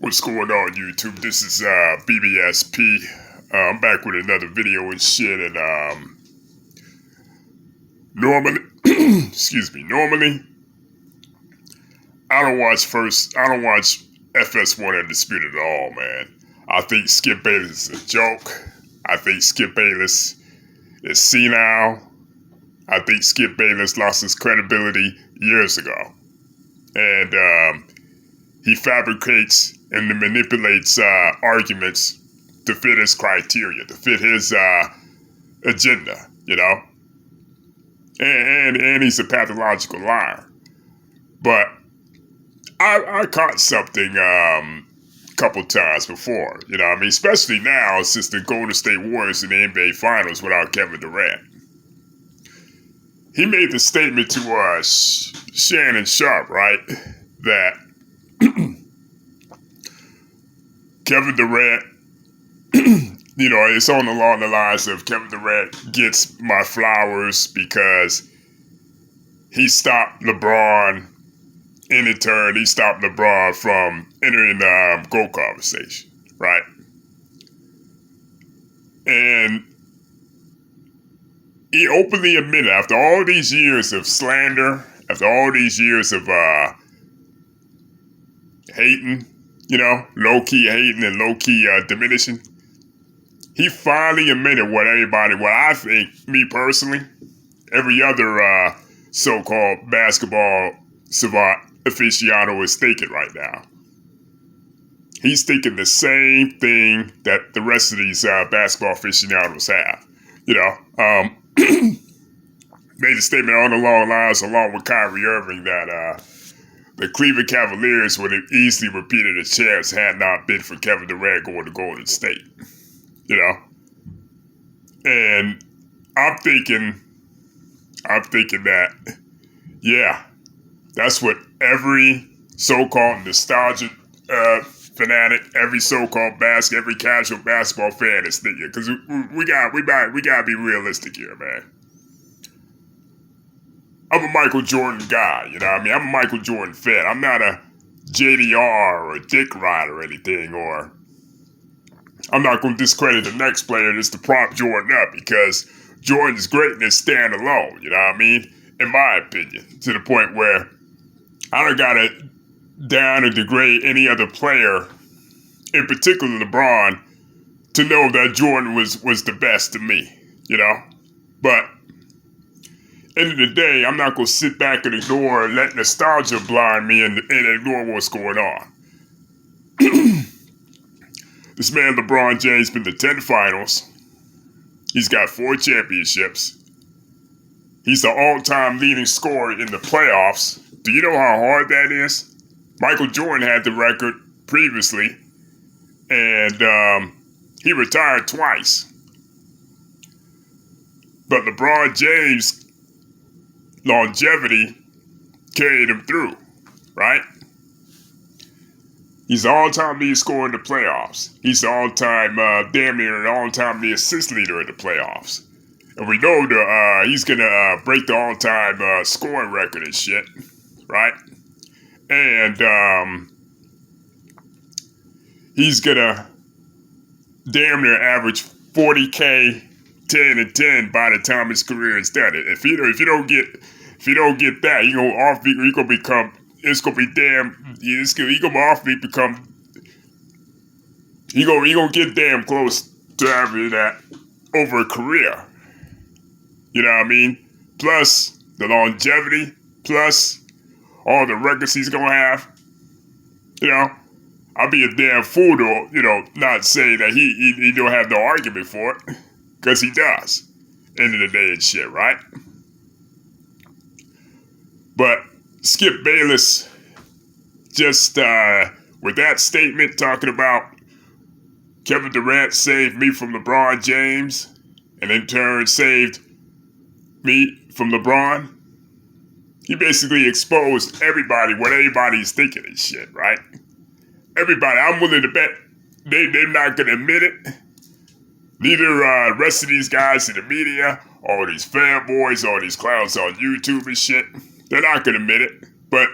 What's going on, YouTube? This is BBSP. I'm back with another video and shit. And normally, normally I don't watch FS1 Undisputed at all, man. I think Skip Bayless is a joke. I think Skip Bayless is senile. I think Skip Bayless lost his credibility years ago, and he fabricates and manipulates arguments to fit his criteria, to fit his agenda, you know? And he's a pathological liar. But I caught something a couple times before, you know what I mean? Especially now since the Golden State Warriors in the NBA Finals without Kevin Durant. He made the statement to Shannon Sharp, right? That Kevin Durant, you know, it's along the lines of Kevin Durant gets my flowers because he stopped LeBron, and in turn, he stopped LeBron from entering the GOAT conversation, right? And he openly admitted, after all these years of slander, after all these years of hating, you know, low-key hating and low-key diminishing, he finally admitted what I think, me personally, every other so-called basketball savant aficionado is thinking right now. He's thinking the same thing that the rest of these basketball aficionados have. You know, made a statement on the long lines along with Kyrie Irving that the Cleveland Cavaliers would have easily repeated the champs had not been for Kevin Durant going to Golden State. You know? And I'm thinking that, yeah, that's what every so-called nostalgic fanatic, every so-called every casual basketball fan is thinking. Because we gotta be realistic here, man. I'm a Michael Jordan guy, you know what I mean? I'm a Michael Jordan fan. I'm not a JDR or a Dick Ride or anything, or I'm not going to discredit the next player just to prop Jordan up because Jordan's greatness stand alone, you know what I mean? In my opinion, to the point where I don't got to down or degrade any other player, in particular LeBron, to know that Jordan was the best to me, you know? But end of the day, I'm not going to sit back and ignore and let nostalgia blind me and ignore what's going on. This man, LeBron James, been to 10 finals. He's got 4 championships. He's the all-time leading scorer in the playoffs. Do you know how hard that is? Michael Jordan had the record previously, and he retired twice. But LeBron James' longevity carried him through, right? He's the all-time lead scorer in the playoffs. He's the all-time, damn near an all-time lead assist leader in the playoffs. And we know he's going to break the all-time scoring record and shit, right? And he's going to damn near average 40K 10 and 10 by the time his career is done. If you don't get that, you're gonna become. It's gonna be damn. You're gonna awfully become. You're gonna get damn close to having that over a career. You know what I mean? Plus the longevity, plus all the records he's gonna have. You know, I'd be a damn fool to not say that he don't have no argument for it. Because he does. End of the day and shit, right? But Skip Bayless just, with that statement talking about Kevin Durant saved me from LeBron James and in turn saved me from LeBron, he basically exposed everybody, what everybody's thinking and shit, right? Everybody, I'm willing to bet they're not going to admit it. Neither rest of these guys in the media, all these fanboys, all these clowns on YouTube and shit, they're not going to admit it. But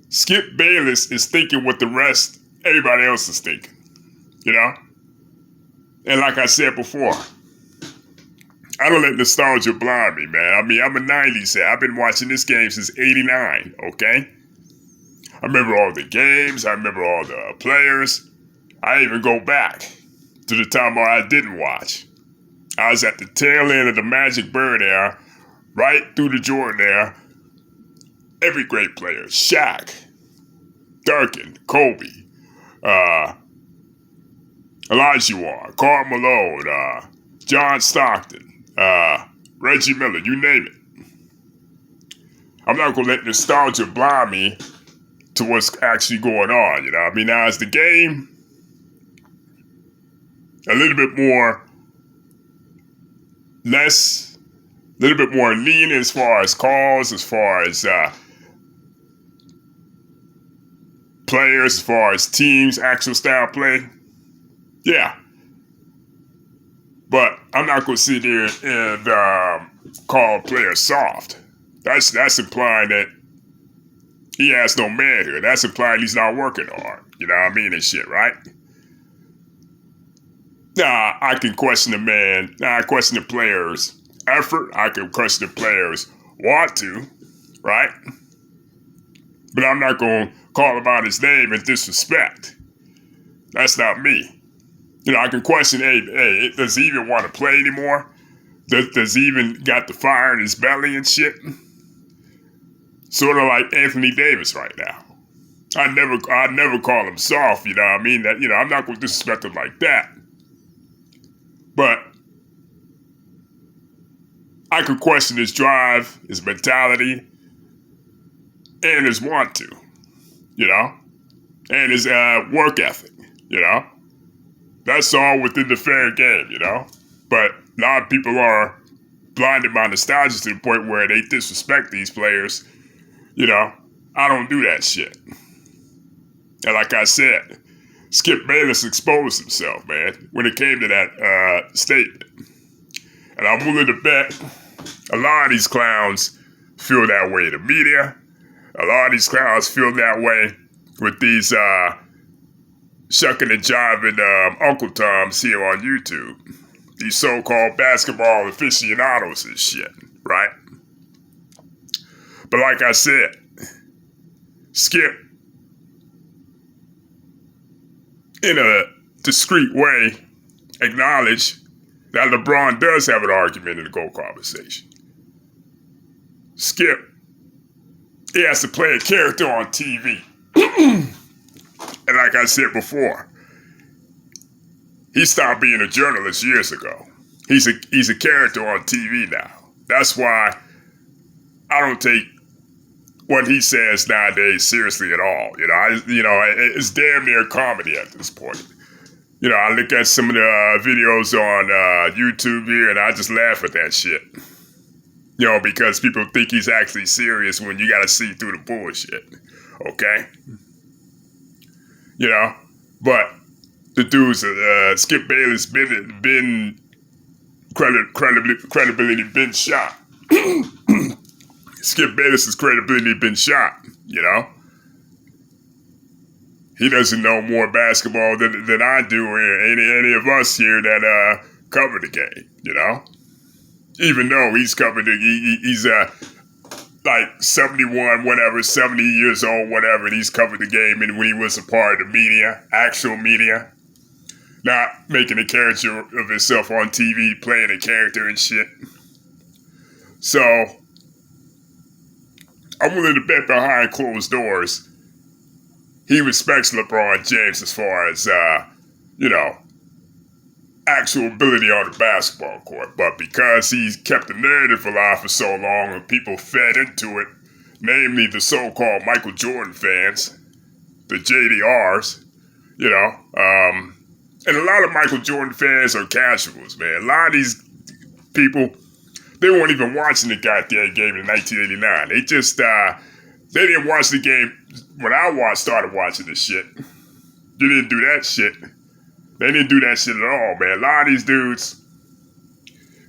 Skip Bayless is thinking what the rest everybody else is thinking, you know? And like I said before, I don't let nostalgia blind me, man. I mean, I'm a 90s head. I've been watching this game since 89, okay? I remember all the games. I remember all the players. I even go back to the time where I didn't watch. I was at the tail end of the Magic Bird era, right through the Jordan era. Every great player. Shaq, Durkin, Kobe, Olajuwon, Karl Malone, John Stockton, Reggie Miller, you name it. I'm not going to let nostalgia blind me to what's actually going on, you know what I mean? Now, is the game a little bit more lean as far as calls, as far as players, as far as teams, actual style play? Yeah. But I'm not going to sit here and call a player soft. That's implying that he has no manhood. That's implying he's not working hard. You know what I mean? And shit, right? Nah, I can question the man. Nah, I question the player's effort. I can question the players want to, right? But I'm not going to call him out his name and disrespect. That's not me. You know, I can question, hey, does he even want to play anymore? Does he even got the fire in his belly and shit? Sort of like Anthony Davis right now. I never call him soft, you know what I mean? That, you know, I'm not going to disrespect him like that. But I could question his drive, his mentality, and his want to, you know? And his work ethic, you know? That's all within the fair game, you know? But a lot of people are blinded by nostalgia to the point where they disrespect these players. You know, I don't do that shit. And like I said, Skip Bayless exposed himself, man, when it came to that statement. And I'm willing to bet a lot of these clowns feel that way. The media, a lot of these clowns feel that way with these shucking and jiving Uncle Toms here on YouTube. These so-called basketball aficionados and shit, right? But like I said, Skip, in a discreet way, acknowledged that LeBron does have an argument in the GOAT conversation. Skip, he has to play a character on TV. And like I said before, he stopped being a journalist years ago. He's a character on TV now. That's why I don't take what he says nowadays seriously at all. You know, it's damn near comedy at this point. You know, I look at some of the videos on YouTube here and I just laugh at that shit. You know, because people think he's actually serious when you gotta see through the bullshit. Okay? You know? But the dude's Skip Bayless been credibility been shot. Skip Bayless's credibility been shot, you know? He doesn't know more basketball than I do, or any of us here that cover the game, you know? Even though he's covered it, he's like 71, whatever, 70 years old, whatever, and he's covered the game and when he was a part of the media, actual media, not making a character of himself on TV, playing a character and shit. So, I'm willing to bet behind closed doors, he respects LeBron James as far as, you know, actual ability on the basketball court. But because he's kept the narrative alive for so long and people fed into it, namely the so-called Michael Jordan fans, the JDRs, you know, and a lot of Michael Jordan fans are casuals, man. A lot of these people, they weren't even watching the goddamn game in 1989. They just, they didn't watch the game when I started watching this shit. You didn't do that shit. They didn't do that shit at all, man. A lot of these dudes,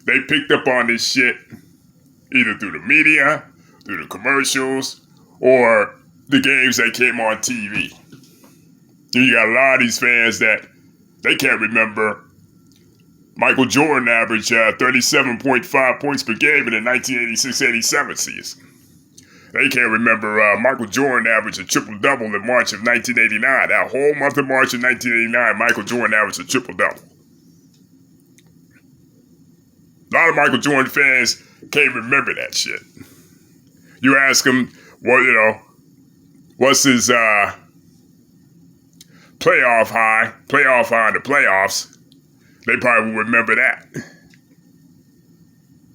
they picked up on this shit either through the media, through the commercials, or the games that came on TV. You got a lot of these fans that they can't remember Michael Jordan averaged 37.5 points per game in the 1986-87 season. They can't remember Michael Jordan averaged a triple-double in March of 1989. That whole month of March of 1989, Michael Jordan averaged a triple-double. A lot of Michael Jordan fans can't remember that shit. You ask them, what's his playoff high in the playoffs, they probably will remember that.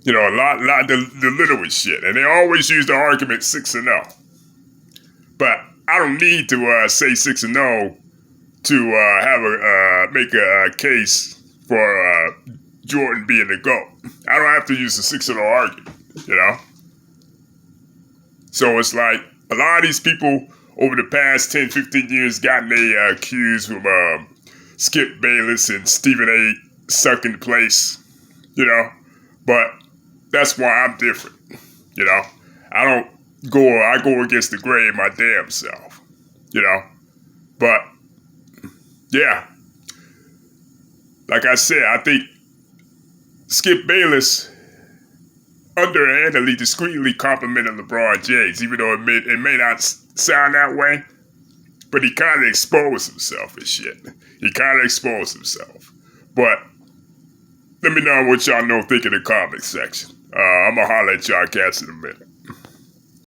A lot of the littlest shit. And they always use the argument 6-0. But I don't need to say 6-0 to make a case for Jordan being the GOAT. I don't have to use the 6-0 argument, So it's like a lot of these people over the past 10, 15 years gotten they accused from Skip Bayless and Stephen A. sucking the place, But that's why I'm different, I go against the grain my damn self, But, yeah. Like I said, I think Skip Bayless underhandedly, discreetly complimented LeBron James, even though it may not sound that way. But he kind of exposed himself and shit. But let me know what y'all think in the comment section. I'm going to holler at y'all cats in a minute.